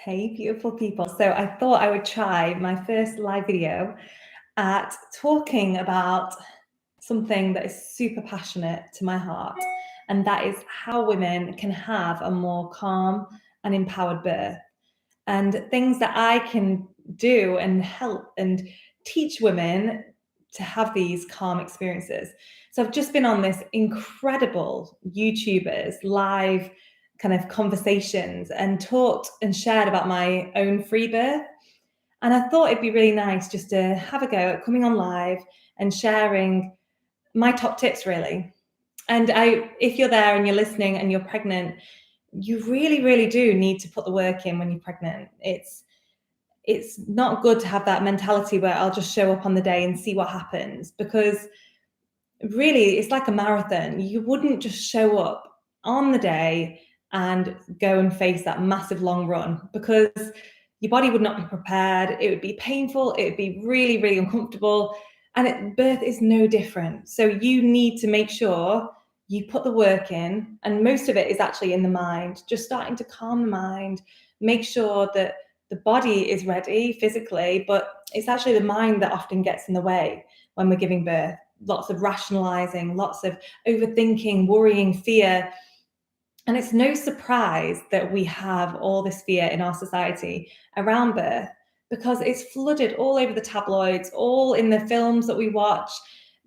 Hey, beautiful people. So I thought I would try my first live video at talking about something that is super passionate to my heart, and that is how women can have a more calm and empowered birth, and things that I can do and help and teach women to have these calm experiences. So I've just been on this incredible YouTubers live kind of conversations and talked and shared about my own free birth. And I thought it'd be really nice just to have a go at coming on live and sharing my top tips, really. And if you're there and you're listening and you're pregnant, you really, really do need to put the work in when you're pregnant. It's not good to have that mentality where I'll just show up on the day and see what happens, because really it's like a marathon. You wouldn't just show up on the day and go and face that massive long run, because your body would not be prepared. It would be painful. It would be really, really uncomfortable. And birth is no different. So you need to make sure you put the work in. And most of it is actually in the mind, just starting to calm the mind, make sure that the body is ready physically, but it's actually the mind that often gets in the way when we're giving birth. Lots of rationalizing, lots of overthinking, worrying, fear. And it's no surprise that we have all this fear in our society around birth, because it's flooded all over the tabloids, all in the films that we watch.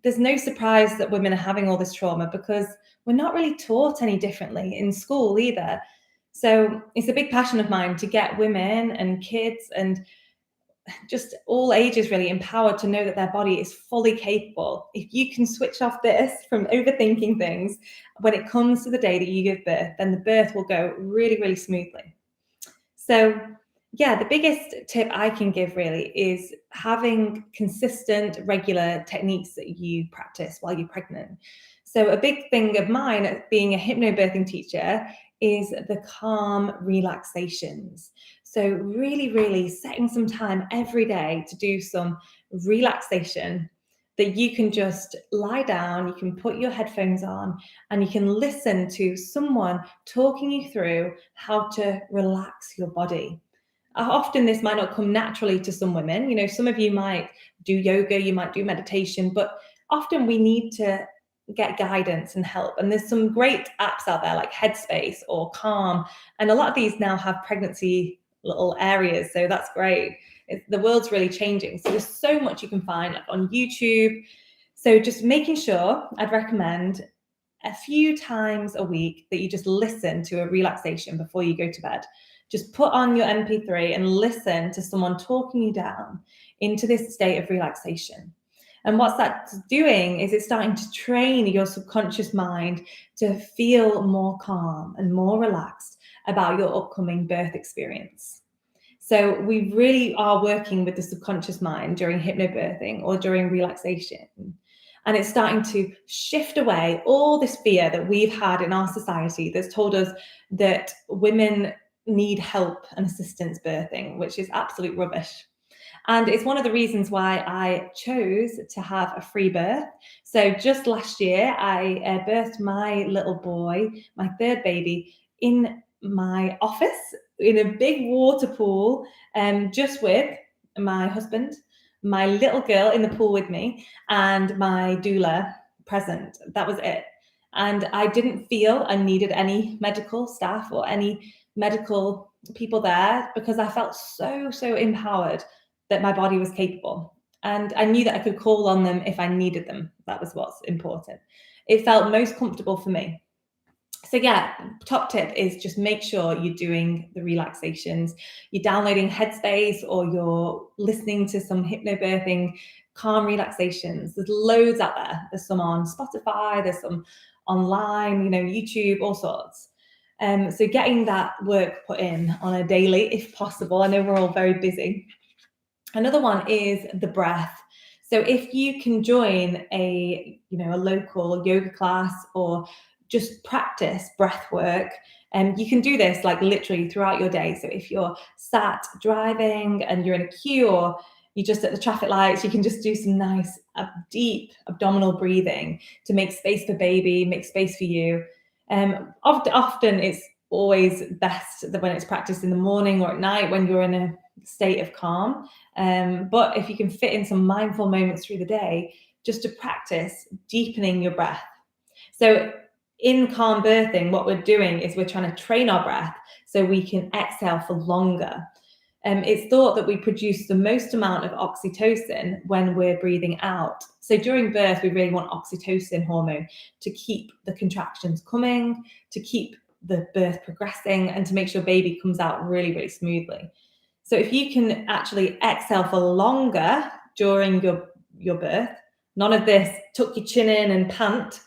There's no surprise that women are having all this trauma, because we're not really taught any differently in school either. So it's a big passion of mine to get women and kids and just all ages really empowered to know that their body is fully capable. If you can switch off this from overthinking things when it comes to the day that you give birth, then the birth will go really, really smoothly. So yeah, the biggest tip I can give really is having consistent, regular techniques that you practice while you're pregnant. So a big thing of mine, being a hypnobirthing teacher, is the calm relaxations. So really, really setting some time every day to do some relaxation, that you can just lie down, you can put your headphones on, and you can listen to someone talking you through how to relax your body. Often this might not come naturally to some women. You know, some of you might do yoga, you might do meditation, but often we need to get guidance and help. And there's some great apps out there like Headspace or Calm. And a lot of these now have pregnancy little areas. So that's great. The world's really changing. So there's so much you can find like on YouTube. So just making sure, I'd recommend a few times a week that you just listen to a relaxation before you go to bed. Just put on your MP3 and listen to someone talking you down into this state of relaxation. And what's that doing is it's starting to train your subconscious mind to feel more calm and more relaxed about your upcoming birth experience. So we really are working with the subconscious mind during hypnobirthing or during relaxation. And it's starting to shift away all this fear that we've had in our society that's told us that women need help and assistance birthing, which is absolute rubbish. And it's one of the reasons why I chose to have a free birth. So just last year, I birthed my little boy, my third baby, in my office in a big water pool, just with my husband, my little girl in the pool with me, and my doula present. That was it. And I didn't feel I needed any medical staff or any medical people there, because I felt so, so empowered that my body was capable. And I knew that I could call on them if I needed them. That was what's important. It felt most comfortable for me. So yeah, top tip is just make sure you're doing the relaxations. You're downloading Headspace or you're listening to some hypnobirthing calm relaxations. There's loads out there. There's some on Spotify, there's some online, YouTube, all sorts. So getting that work put in on a daily, if possible. I know we're all very busy. Another one is the breath. So if you can join a local yoga class or just practice breath work, and you can do this like literally throughout your day. So if you're sat driving and you're in a queue, or you're just at the traffic lights, you can just do some nice deep abdominal breathing to make space for baby, make space for you. Often it's always best when it's practiced in the morning or at night when you're in a state of calm. But if you can fit in some mindful moments through the day, just to practice deepening your breath. So in calm birthing, what we're doing is we're trying to train our breath so we can exhale for longer. It's thought that we produce the most amount of oxytocin when we're breathing out. So during birth, we really want oxytocin hormone to keep the contractions coming, to keep the birth progressing, and to make sure baby comes out really, really smoothly. So if you can actually exhale for longer during your birth, none of this tuck your chin in and pant,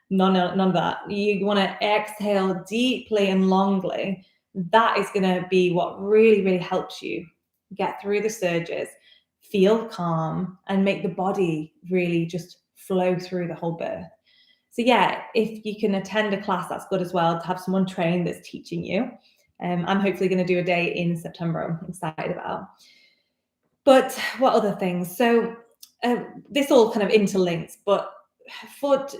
none of that. You want to exhale deeply and longly. That is going to be what really, really helps you get through the surges, feel calm, and make the body really just flow through the whole birth. So yeah, if you can attend a class, that's good as well, to have someone trained that's teaching you. I'm hopefully going to do a day in September I'm excited about. But what other things? So this all kind of interlinks, but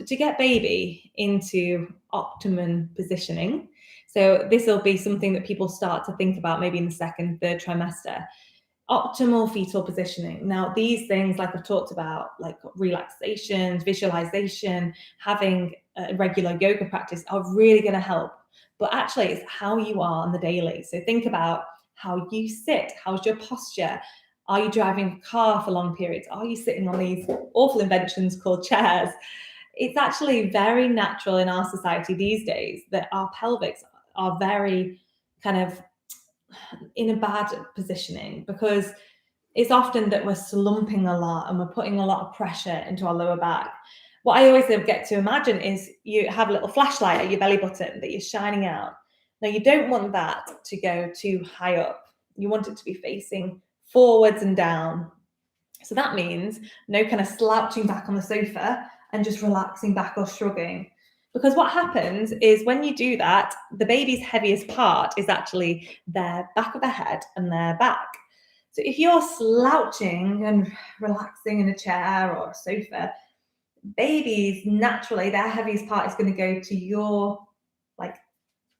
to get baby into optimum positioning, so this will be something that people start to think about maybe in the second, third trimester. Optimal fetal positioning. Now, these things, like I've talked about, like relaxation, visualization, having a regular yoga practice, are really going to help. But actually, it's how you are on the daily. So think about how you sit. How's your posture? Are you driving a car for long periods? Are you sitting on these awful inventions called chairs? It's actually very natural in our society these days that our pelvics are very kind of in a bad positioning, because it's often that we're slumping a lot and we're putting a lot of pressure into our lower back. What I always get to imagine is you have a little flashlight at your belly button that you're shining out. Now, you don't want that to go too high up. You want it to be facing forwards and down. So that means no kind of slouching back on the sofa and just relaxing back or shrugging. Because what happens is when you do that, the baby's heaviest part is actually their back of the head and their back. So if you're slouching and relaxing in a chair or a sofa, babies naturally, their heaviest part is going to go to your like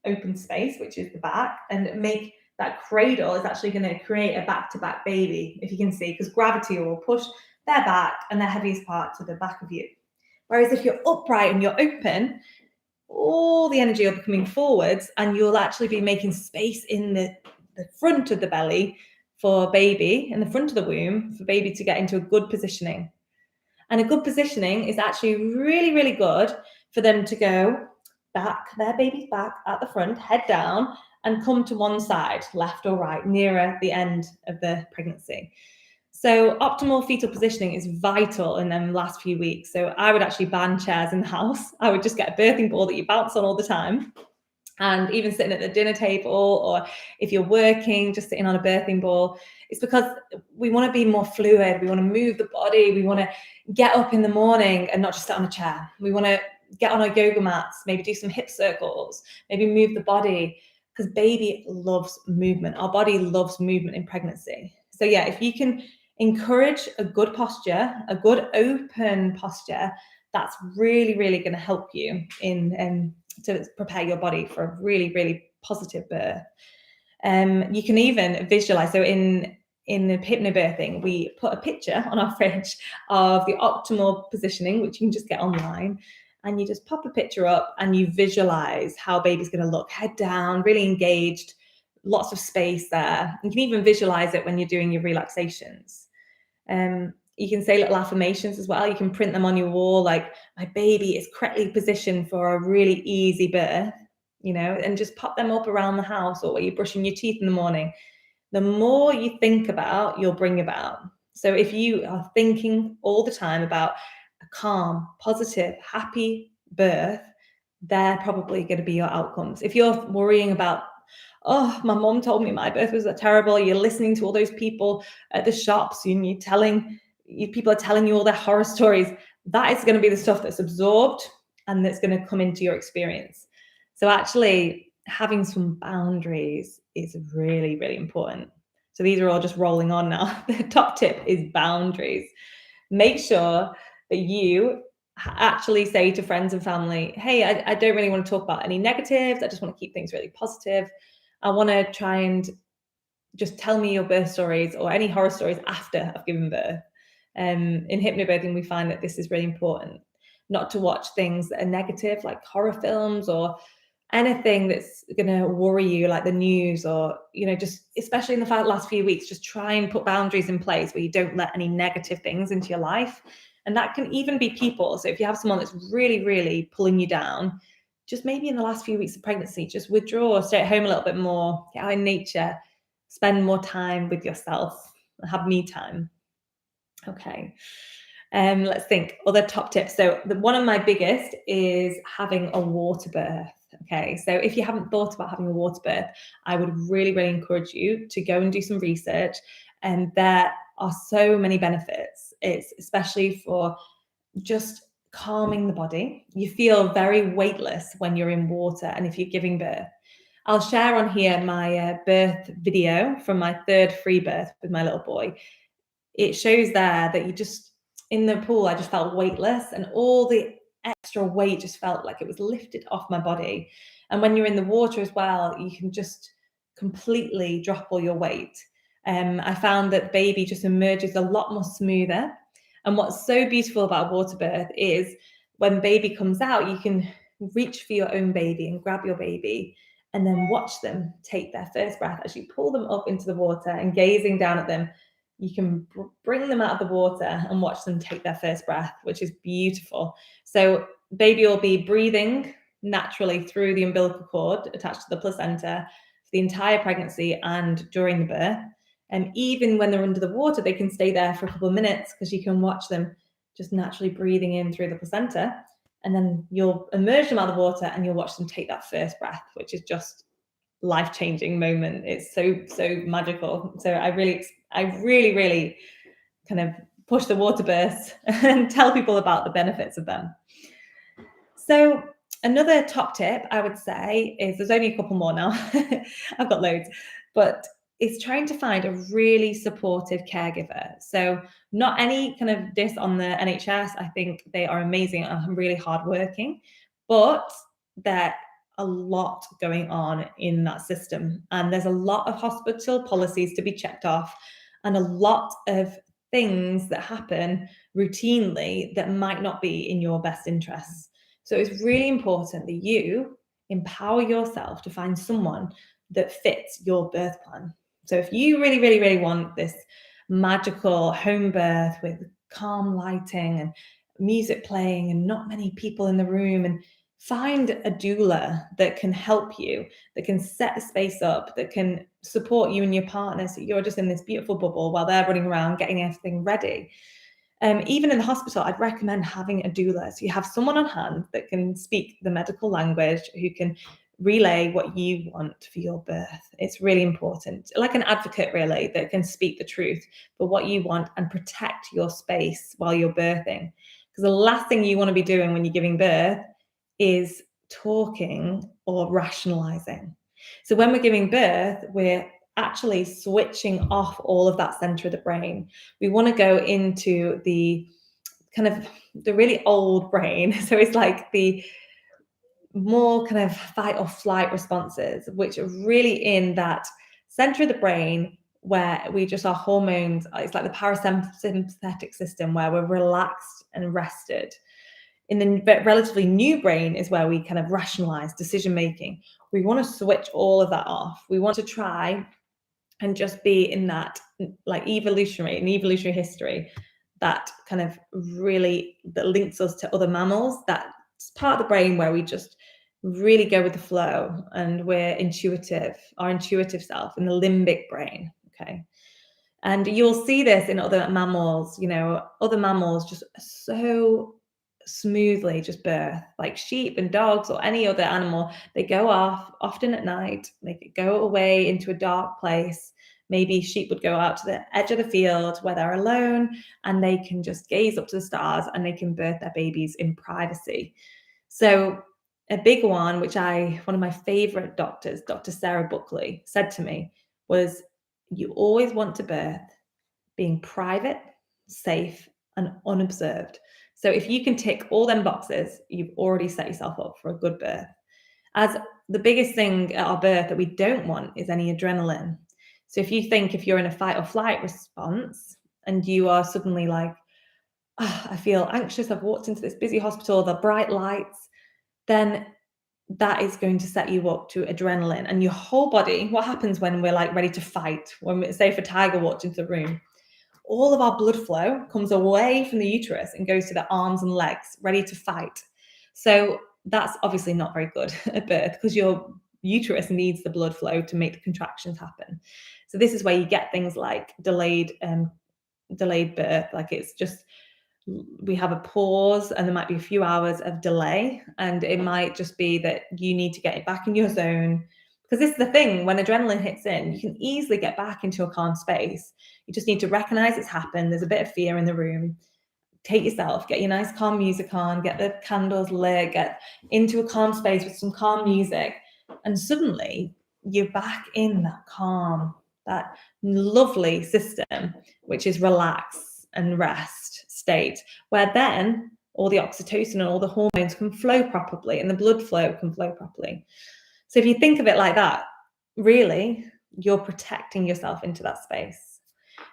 open space, which is the back, and make that cradle is actually going to create a back-to-back baby, if you can see, because gravity will push their back and their heaviest part to the back of you. Whereas if you're upright and you're open, all the energy will be coming forwards, and you'll actually be making space in the front of the belly for baby, in the front of the womb, for baby to get into a good positioning. And a good positioning is actually really, really good for them to go back, their baby's back at the front, head down, and come to one side, left or right, nearer the end of the pregnancy. So optimal fetal positioning is vital in them last few weeks. So I would actually ban chairs in the house. I would just get a birthing ball that you bounce on all the time. And even sitting at the dinner table, or if you're working, just sitting on a birthing ball. It's because we want to be more fluid. We want to move the body. We want to get up in the morning and not just sit on a chair. We want to get on our yoga mats, maybe do some hip circles, maybe move the body, because baby loves movement. Our body loves movement in pregnancy. So yeah, if you can encourage a good posture, a good open posture, that's really, really going to help you in to prepare your body for a really, really positive birth. You can even visualize. So in the hypnobirthing, we put a picture on our fridge of the optimal positioning, which you can just get online. And you just pop a picture up and you visualize how baby's going to look, head down, really engaged, lots of space there. You can even visualize it when you're doing your relaxations. You can say little affirmations as well. You can print them on your wall, like, my baby is correctly positioned for a really easy birth, and just pop them up around the house, or while you're brushing your teeth in the morning. The more you think about, you'll bring about. So if you are thinking all the time about a calm, positive, happy birth, they're probably going to be your outcomes. If you're worrying about, oh, my mom told me my birth was terrible, you're listening to all those people at the shops and people are telling you all their horror stories, that is going to be the stuff that's absorbed and that's going to come into your experience. So actually having some boundaries is really, really important. So these are all just rolling on now. The top tip is boundaries. Make sure that you actually say to friends and family, hey, I don't really want to talk about any negatives. I just want to keep things really positive. I want to try and just tell me your birth stories or any horror stories after I've given birth. In hypnobirthing, we find that this is really important, not to watch things that are negative, like horror films or anything that's going to worry you, like the news, or, just especially in the last few weeks, just try and put boundaries in place where you don't let any negative things into your life. And that can even be people. So if you have someone that's really, really pulling you down, just maybe in the last few weeks of pregnancy, just withdraw, stay at home a little bit more, get out in nature, spend more time with yourself, have me time. Okay. Let's think other top tips. So one of my biggest is having a water birth. Okay. So if you haven't thought about having a water birth, I would really, really encourage you to go and do some research. And there are so many benefits. It's especially for just calming the body. You feel very weightless when you're in water and if you're giving birth. I'll share on here my birth video from my third free birth with my little boy. It shows there that you just, in the pool, I just felt weightless and all the extra weight just felt like it was lifted off my body. And when you're in the water as well, you can just completely drop all your weight. I found that baby just emerges a lot more smoother. And what's so beautiful about water birth is when baby comes out, you can reach for your own baby and grab your baby and then watch them take their first breath as you pull them up into the water and gazing down at them. You can bring them out of the water and watch them take their first breath, which is beautiful. So baby will be breathing naturally through the umbilical cord attached to the placenta for the entire pregnancy and during the birth. And even when they're under the water, they can stay there for a couple of minutes because you can watch them just naturally breathing in through the placenta. And then you'll immerse them out of the water and you'll watch them take that first breath, which is just life-changing moment. It's so magical. So I really kind of push the water births and tell people about the benefits of them. So another top tip I would say is, there's only a couple more now. I've got loads, but it's trying to find a really supportive caregiver. So not any kind of diss on the NHS. I think they are amazing and really hardworking, but they're a lot going on in that system. And there's a lot of hospital policies to be checked off and a lot of things that happen routinely that might not be in your best interests. So it's really important that you empower yourself to find someone that fits your birth plan. So if you really want this magical home birth with calm lighting and music playing and not many people in the room, and find a doula that can help you, that can set the space up, that can support you and your partner so you're just in this beautiful bubble while they're running around getting everything ready. Even in the hospital, I'd recommend having a doula. So you have someone on hand that can speak the medical language, who can relay what you want for your birth. It's really important. Like an advocate, really, that can speak the truth for what you want and protect your space while you're birthing. Because the last thing you want to be doing when you're giving birth is talking or rationalizing. So when we're giving birth, we're actually switching off all of that center of the brain. We want to go into the kind of the really old brain. So it's like the more kind of fight or flight responses, which are really in that center of the brain where we just, our hormones, it's like the parasympathetic system where we're relaxed and rested. In the relatively new brain is where we kind of rationalize decision making. We want to switch all of that off. We want to try and just be in that, like, evolutionary history, that kind of really, that links us to other mammals. That's part of the brain where we just really go with the flow and we're intuitive, our intuitive self in the limbic brain. Okay. And you'll see this in other mammals. Other mammals just so smoothly just birth, like sheep and dogs or any other animal. They go off often at night, they could go away into a dark place. Maybe sheep would go out to the edge of the field where they're alone and they can just gaze up to the stars and they can birth their babies in privacy. So a big one, which one of my favorite doctors, Dr. Sarah Buckley, said to me was, you always want to birth being private, safe, and unobserved. So if you can tick all them boxes, you've already set yourself up for a good birth. As the biggest thing at our birth that we don't want is any adrenaline. So if you think if you're in a fight or flight response and you are suddenly like, oh, I feel anxious, I've walked into this busy hospital, the bright lights, then that is going to set you up to adrenaline. And your whole body, what happens when we're like ready to fight? When, say, if a tiger walked into the room, all of our blood flow comes away from the uterus and goes to the arms and legs, ready to fight. So that's obviously not very good at birth, because your uterus needs the blood flow to make the contractions happen. So this is where you get things like delayed birth. Like, it's just, we have a pause and there might be a few hours of delay, and it might just be that you need to get it back in your zone. Because this is the thing, when adrenaline hits in, you can easily get back into a calm space. You just need to recognize it's happened. There's a bit of fear in the room. Take yourself, get your nice calm music on, get the candles lit, get into a calm space with some calm music. And suddenly you're back in that calm, that lovely system, which is relax and rest state, where then all the oxytocin and all the hormones can flow properly and the blood flow can flow properly. So if you think of it like that, really, you're protecting yourself into that space.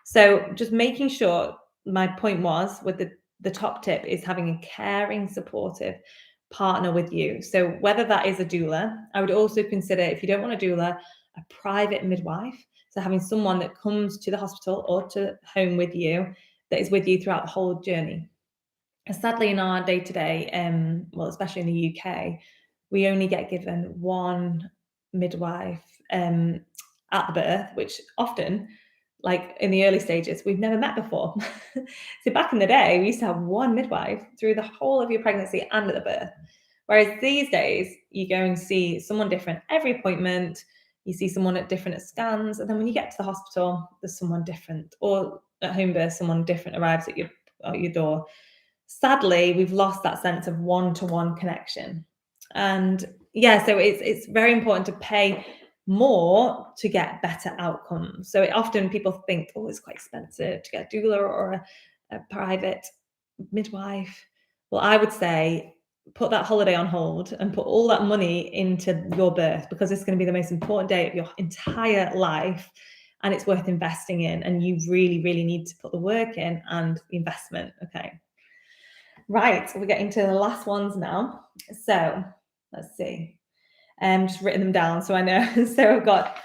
So just making sure, my point was with the top tip is having a caring, supportive partner with you. So whether that is a doula, I would also consider, if you don't want a doula, a private midwife. So having someone that comes to the hospital or to home with you, that is with you throughout the whole journey. Sadly, in our day-to-day, well, especially in the UK, we only get given one midwife at the birth, which often, like in the early stages, we've never met before. So back in the day, we used to have one midwife through the whole of your pregnancy and at the birth. Whereas these days, you go and see someone different every appointment. You see someone at different scans, and then when you get to the hospital, there's someone different. Or at home birth, someone different arrives at your door. Sadly, we've lost that sense of one-to-one connection. And yeah, so it's very important to pay more to get better outcomes. So often people think, oh, it's quite expensive to get a doula or a private midwife. Well, I would say put that holiday on hold and put all that money into your birth, because it's going to be the most important day of your entire life, and it's worth investing in, and you really, really need to put the work in and the investment. Okay. Right, so we're getting to the last ones now. So let's see. Just written them down so I know. So I've got,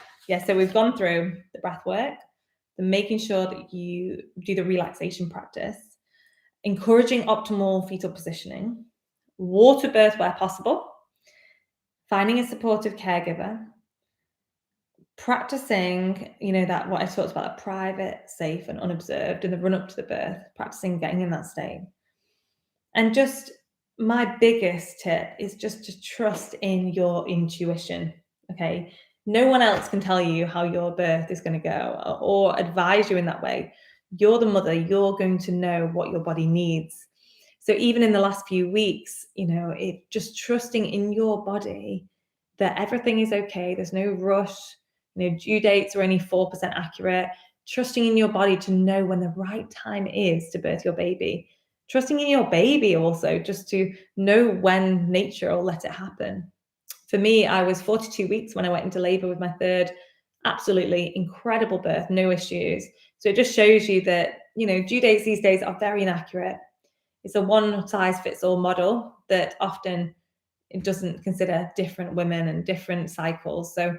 so we've gone through the breath work, the making sure that you do the relaxation practice, encouraging optimal fetal positioning, water birth where possible, finding a supportive caregiver, practicing, that what I talked about, a private, safe and unobserved in the run up to the birth, practicing getting in that state. And just my biggest tip is just to trust in your intuition. Okay. No one else can tell you how your birth is going to go or advise you in that way. You're the mother, you're going to know what your body needs. So even in the last few weeks, just trusting in your body that everything is okay. There's no rush, due dates are only 4% accurate. Trusting in your body to know when the right time is to birth your baby. Trusting in your baby also, just to know when nature will let it happen. For me, I was 42 weeks when I went into labor with my third. Absolutely incredible birth, no issues. So it just shows you that, due dates these days are very inaccurate. It's a one size fits all model that often it doesn't consider different women and different cycles. So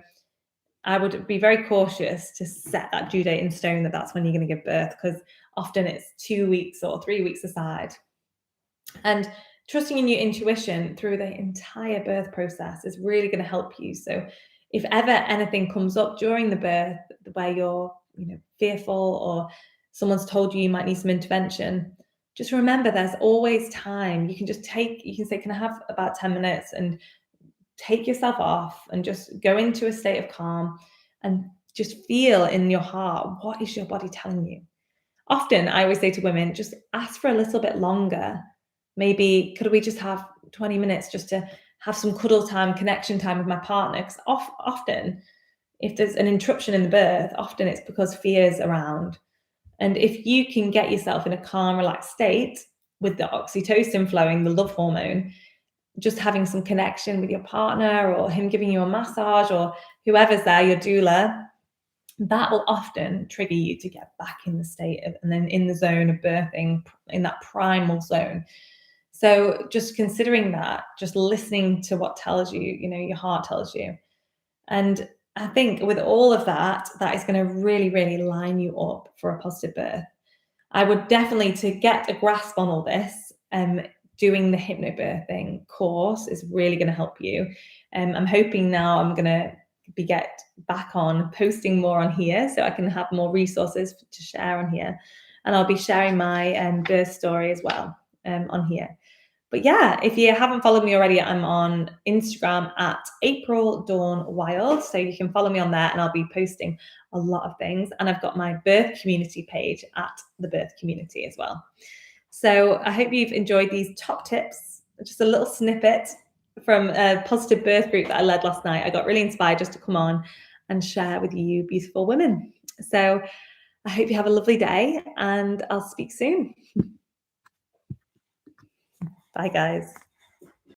I would be very cautious to set that due date in stone that that's when you're going to give birth, because often it's 2 weeks or 3 weeks aside. And trusting in your intuition through the entire birth process is really going to help you. So if ever anything comes up during the birth where you're, fearful, or someone's told you might need some intervention, just remember there's always time. You can say, can I have about 10 minutes, and take yourself off and just go into a state of calm and just feel in your heart, what is your body telling you? Often I always say to women, just ask for a little bit longer. Maybe could we just have 20 minutes just to have some cuddle time, connection time with my partner? Because often if there's an interruption in the birth, often it's because fear's around. And if you can get yourself in a calm, relaxed state, with the oxytocin flowing, the love hormone, just having some connection with your partner or him giving you a massage or whoever's there, your doula, that will often trigger you to get back in the state of, and then in the zone of birthing, in that primal zone. So just considering that, just listening to what tells you, your heart tells you. And I think with all of that, that is going to really, really line you up for a positive birth. I would definitely, to get a grasp on all this, doing the hypnobirthing course is really going to help you. I'm hoping now I'm going to get back on posting more on here so I can have more resources to share on here. And I'll be sharing my birth story as well on here. But yeah, if you haven't followed me already, I'm on Instagram at April Dawn Wild. So you can follow me on there and I'll be posting a lot of things. And I've got my birth community page at the birth community as well. So I hope you've enjoyed these top tips, just a little snippet from a positive birth group that I led last night. I got really inspired just to come on and share with you beautiful women. So I hope you have a lovely day and I'll speak soon. Bye, guys.